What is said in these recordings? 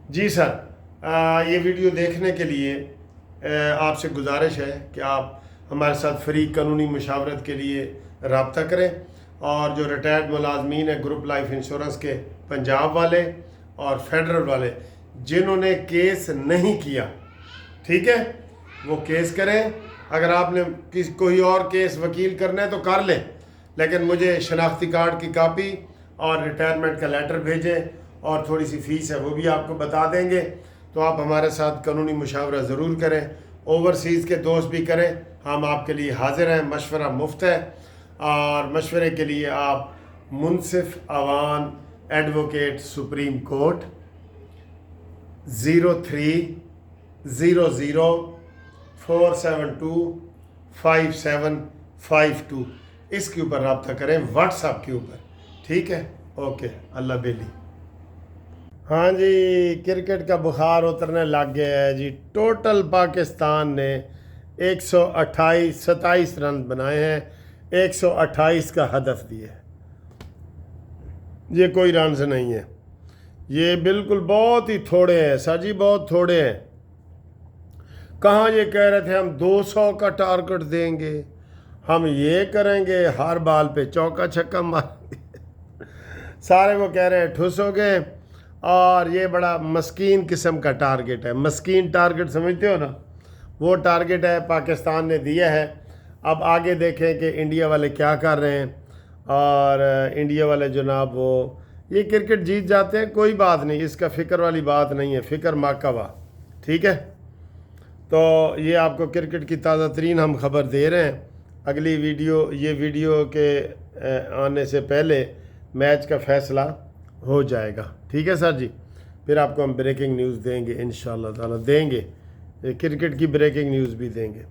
جی سر، یہ ویڈیو دیکھنے کے لیے آپ سے گزارش ہے کہ آپ ہمارے ساتھ فری قانونی مشاورت کے لیے رابطہ کریں، اور جو ریٹائرڈ ملازمین ہیں گروپ لائف انشورنس کے، پنجاب والے اور فیڈرل والے، جنہوں نے کیس نہیں کیا، ٹھیک ہے، وہ کیس کریں۔ اگر آپ نے کوئی اور کیس وکیل کرنا ہے تو کر لیں، لیکن مجھے شناختی کارڈ کی کاپی اور ریٹائرمنٹ کا لیٹر بھیجیں، اور تھوڑی سی فیس ہے وہ بھی آپ کو بتا دیں گے۔ تو آپ ہمارے ساتھ قانونی مشاورہ ضرور کریں، اوورسیز کے دوست بھی کریں، ہم آپ کے لیے حاضر ہیں، مشورہ مفت ہے۔ اور مشورے کے لیے آپ منصف اوان ایڈوکیٹ سپریم کورٹ 0300472552 اس کے اوپر رابطہ کریں، واٹس ایپ کے اوپر، ٹھیک ہے؟ اوکے، اللہ بیلی۔ ہاں جی، کرکٹ کا بخار اترنے لگ گیا ہے جی۔ ٹوٹل پاکستان نے 127 رن بنائے ہیں، 128 کا ہدف دیا ہے۔ یہ کوئی رنز نہیں ہے، یہ بالکل بہت ہی تھوڑے ہیں سر جی، بہت تھوڑے ہیں۔ کہاں یہ کہہ رہے تھے ہم 200 کا ٹارگٹ دیں گے، ہم یہ کریں گے، ہر بال پہ چوکا چھکا ماریں گے۔ سارے وہ کہہ رہے ہیں ٹھس ہو گئے، اور یہ بڑا مسکین قسم کا ٹارگٹ ہے۔ مسکین ٹارگٹ سمجھتے ہو نا، وہ ٹارگٹ ہے پاکستان نے دیا ہے۔ اب آگے دیکھیں کہ انڈیا والے کیا کر رہے ہیں، اور انڈیا والے جناب وہ یہ کرکٹ جیت جاتے ہیں، کوئی بات نہیں، اس کا فکر والی بات نہیں ہے، فکر ماکاوا، ٹھیک ہے؟ تو یہ آپ کو کرکٹ کی تازہ ترین ہم خبر دے رہے ہیں۔ اگلی ویڈیو، یہ ویڈیو کے آنے سے پہلے میچ کا فیصلہ ہو جائے گا، ٹھیک ہے سر جی؟ پھر آپ کو ہم بریکنگ نیوز دیں گے، انشاءاللہ تعالی دیں گے، کرکٹ کی بریکنگ نیوز بھی دیں گے۔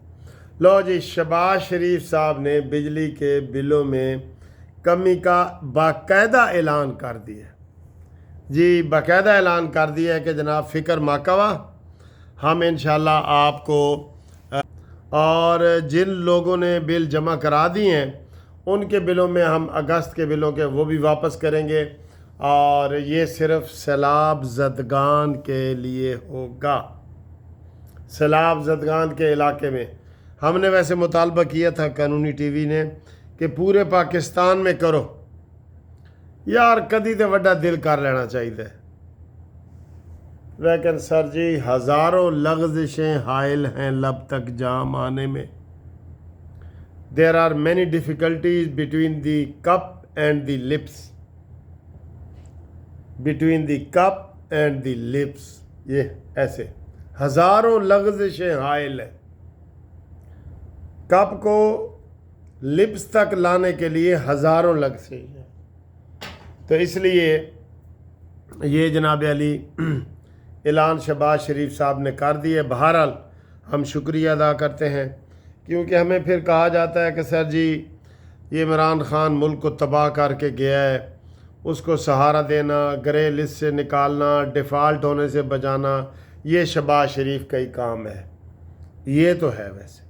لو جی، شہباز شریف صاحب نے بجلی کے بلوں میں کمی کا باقاعدہ اعلان کر دیا جی، باقاعدہ اعلان کر دیا ہے کہ جناب فکر ماکاوا، ہم انشاءاللہ آپ کو، اور جن لوگوں نے بل جمع کرا دیے ہیں ان کے بلوں میں ہم اگست کے بلوں کے وہ بھی واپس کریں گے، اور یہ صرف سیلاب زدگان کے لیے ہوگا، سیلاب زدگان کے علاقے میں۔ ہم نے ویسے مطالبہ کیا تھا قانونی ٹی وی نے کہ پورے پاکستان میں کرو، یار کدی تو وڈا دل کر لینا چاہیے، لیکن سر جی ہزاروں لغزشیں حائل ہیں لب تک جام آنے میں۔ There are many difficulties between the cup and the lips, between the cup and the lips, یہ ایسے ہزاروں لغزشیں حائل ہیں، کپ کو لپس تک لانے کے لیے ہزاروں لغزشیں ہیں۔ تو اس لیے یہ جناب علی اعلان شہباز شریف صاحب نے کر دیے۔ بہرحال ہم شکریہ ادا کرتے ہیں، کیونکہ ہمیں پھر کہا جاتا ہے کہ سر جی یہ عمران خان ملک کو تباہ کر کے گیا ہے، اس کو سہارا دینا، گرے لسٹ سے نکالنا، ڈیفالٹ ہونے سے بچانا، یہ شہباز شریف کا ہی کام ہے۔ یہ تو ہے، ویسے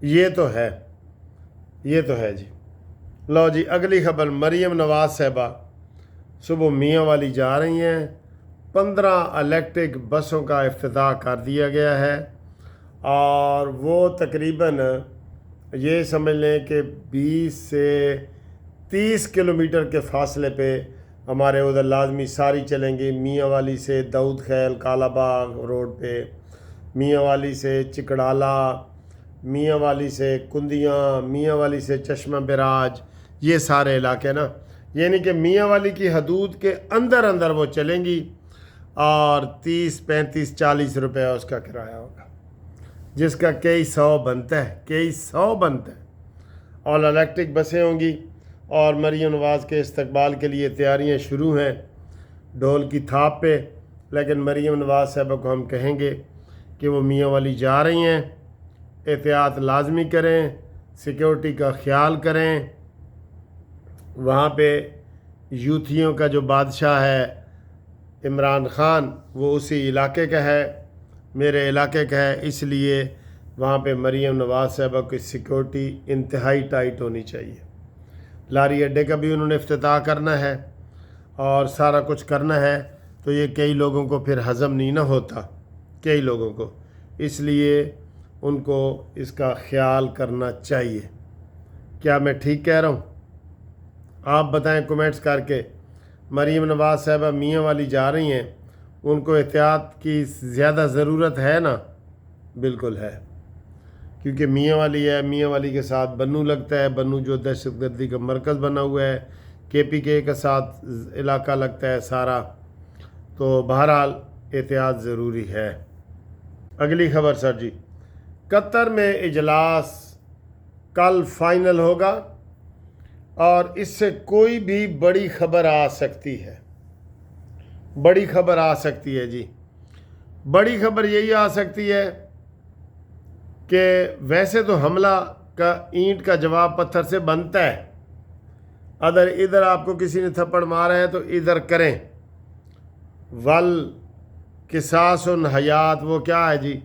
یہ تو ہے جی۔ لو جی، اگلی خبر، مریم نواز صاحبہ صبح میاں والی جا رہی ہیں، 15 الیکٹرک بسوں کا افتتاح کر دیا گیا ہے، اور وہ تقریباً یہ سمجھ لیں کہ 20 سے 30 کلومیٹر کے فاصلے پہ ہمارے ادھر لازمی ساری چلیں گی، میاں والی سے داؤد خیل کالا باغ روڈ پہ، میاں والی سے چکڑالہ، میاں والی سے کندیاں، میاں والی سے چشمہ براج، یہ سارے علاقے نا، یعنی کہ میاں والی کی حدود کے اندر وہ چلیں گی، اور 30 35 40 روپے اس کا کرایہ ہوگا، جس کا کئی سو بنتا ہے، اور الیکٹرک بسیں ہوں گی، اور مریم نواز کے استقبال کے لیے تیاریاں شروع ہیں ڈھول کی تھاپ پہ۔ لیکن مریم نواز صاحبہ کو ہم کہیں گے کہ وہ میاں والی جا رہی ہیں، احتیاط لازمی کریں، سیکیورٹی کا خیال کریں، وہاں پہ یوتھیوں کا جو بادشاہ ہے عمران خان، وہ اسی علاقے کا ہے، میرے علاقے کا ہے، اس لیے وہاں پہ مریم نواز صاحبہ کی سیکیورٹی انتہائی ٹائٹ ہونی چاہیے۔ لاری اڈے کا بھی انہوں نے افتتاح کرنا ہے، اور سارا کچھ کرنا ہے، تو یہ کئی لوگوں کو پھر ہضم نہیں نہ ہوتا، کئی لوگوں کو، اس لیے ان کو اس کا خیال کرنا چاہیے۔ کیا میں ٹھیک کہہ رہا ہوں؟ آپ بتائیں کمنٹس کر کے۔ مریم نواز صاحبہ میاں والی جا رہی ہیں، ان کو احتیاط کی زیادہ ضرورت ہے نا؟ بالکل ہے، کیونکہ میاں والی ہے، میاں والی کے ساتھ بنو لگتا ہے، بنو جو دہشت گردی کا مرکز بنا ہوا ہے، KPK کے ساتھ علاقہ لگتا ہے سارا، تو بہرحال احتیاط ضروری ہے۔ اگلی خبر سر جی، قطر میں اجلاس کل فائنل ہوگا اور اس سے کوئی بھی بڑی خبر آ سکتی ہے، بڑی خبر آ سکتی ہے جی۔ بڑی خبر یہی آ سکتی ہے کہ ویسے تو حملہ کا اینٹ کا جواب پتھر سے بنتا ہے، ادھر آپ کو کسی نے تھپڑ مارا ہے تو ادھر کریں، ول قصاص حیات، وہ کیا ہے جی،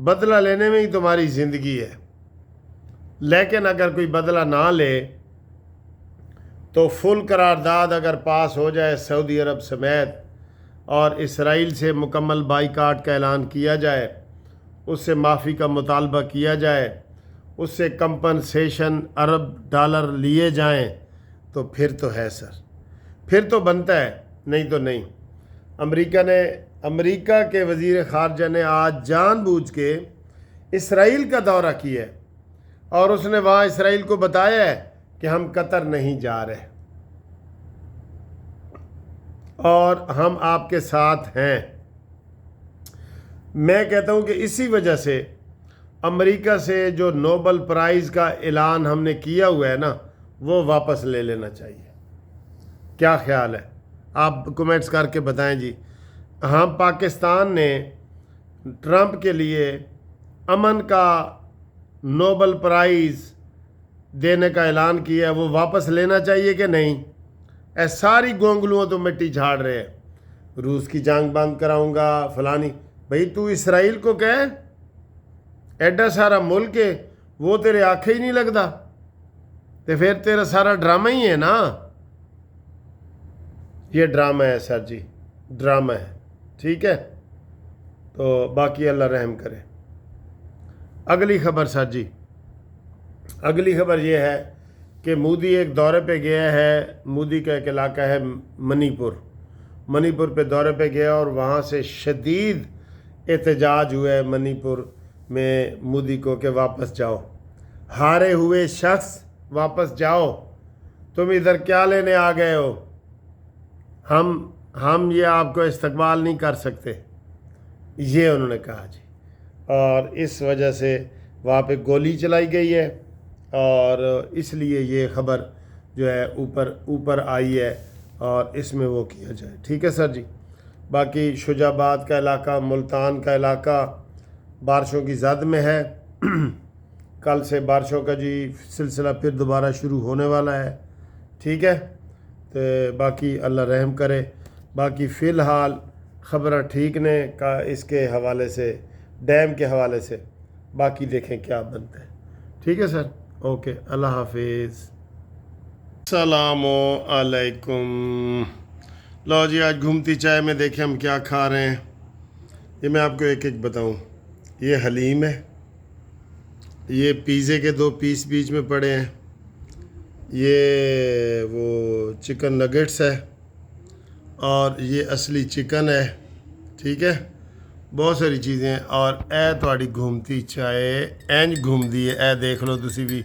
بدلہ لینے میں ہی تمہاری زندگی ہے۔ لیکن اگر کوئی بدلہ نہ لے تو فل قرارداد اگر پاس ہو جائے سعودی عرب سمیت اور اسرائیل سے مکمل بائیکاٹ کا اعلان کیا جائے، اس سے معافی کا مطالبہ کیا جائے، اس سے کمپنسیشن $ارب لیے جائیں، تو پھر تو ہے سر، پھر تو بنتا ہے، نہیں تو نہیں۔ امریکہ کے وزیر خارجہ نے آج جان بوجھ کے اسرائیل کا دورہ کیا ہے اور اس نے وہاں اسرائیل کو بتایا ہے کہ ہم قطر نہیں جا رہے اور ہم آپ کے ساتھ ہیں۔ میں کہتا ہوں کہ اسی وجہ سے امریکہ سے جو نوبل پرائز کا اعلان ہم نے کیا ہوا ہے نا، وہ واپس لے لینا چاہیے۔ کیا خیال ہے؟ آپ کمنٹس کر کے بتائیں جی۔ ہاں، پاکستان نے ٹرمپ کے لیے امن کا نوبل پرائز دینے کا اعلان کیا ہے، وہ واپس لینا چاہیے کہ نہیں؟ اے ساری گونگلوں تو مٹی جھاڑ رہے ہیں، روس کی جنگ بند کراؤں گا فلانی۔ بھئی تو اسرائیل کو کہے، ایڈا سارا ملک ہے، وہ تیرے آنکھیں ہی نہیں لگتا، تو پھر تیرا سارا ڈرامہ ہی ہے نا۔ یہ ڈرامہ ہے سر جی، ڈرامہ ہے، ٹھیک ہے؟ تو باقی اللہ رحم کرے۔ اگلی خبر سر جی، اگلی خبر یہ ہے کہ مودی ایک دورے پہ گیا ہے، مودی کا ایک علاقہ ہے منی پور پہ دورے پہ گیا اور وہاں سے شدید احتجاج ہوا ہے منی پور میں مودی کو کہ واپس جاؤ، ہارے ہوئے شخص واپس جاؤ، تم ادھر کیا لینے آ گئے ہو، ہم یہ آپ کو استقبال نہیں کر سکتے، یہ انہوں نے کہا جی۔ اور اس وجہ سے وہاں پہ گولی چلائی گئی ہے اور اس لیے یہ خبر جو ہے اوپر آئی ہے اور اس میں وہ کیا جائے، ٹھیک ہے سر جی۔ باقی شجاع آباد کا علاقہ، ملتان کا علاقہ بارشوں کی زد میں ہے، کل سے بارشوں کا جی سلسلہ پھر دوبارہ شروع ہونے والا ہے، ٹھیک ہے؟ تو باقی اللہ رحم کرے۔ باقی فی الحال خبریں ٹھیک نے کا اس کے حوالے سے، ڈیم کے حوالے سے، باقی دیکھیں کیا بنتا ہے، ٹھیک ہے سر؟ اوکے، اللہ حافظ، السلام علیکم۔ لو جی، آج گھومتی چائے میں دیکھیں ہم کیا کھا رہے ہیں، یہ میں آپ کو ایک ایک بتاؤں۔ یہ حلیم ہے، یہ پیزے کے 2 پیس بیچ میں پڑے ہیں، یہ وہ چکن نگٹس ہے اور یہ اصلی چکن ہے، ٹھیک ہے؟ بہت ساری چیزیں ہیں اور اے تواڈی گھومتی چائے اینج گھومدی ہے، اے دیکھ لو تسی بھی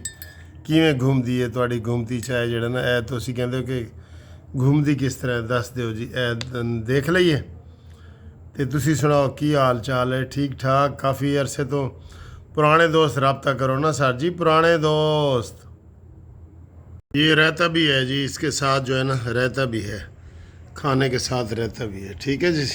کیویں گھومدی ہے تواڈی گھومتی چائے جڑا نا، اے تسی کہندے ہو کہ گھومدی کس طرح، دس دیو جی، اے دیکھ لئیے تے تسی سناؤ کی حال چال ہے؟ ٹھیک ٹھاک؟ کافی عرصے تو پرانے دوست رابطہ کرو نا سر جی، پرانے دوست۔ یہ رہتا بھی ہے جی، اس کے ساتھ جو ہے نا رہتا بھی ہے، کھانے کے ساتھ رہتا بھی ہے، ٹھیک ہے جی۔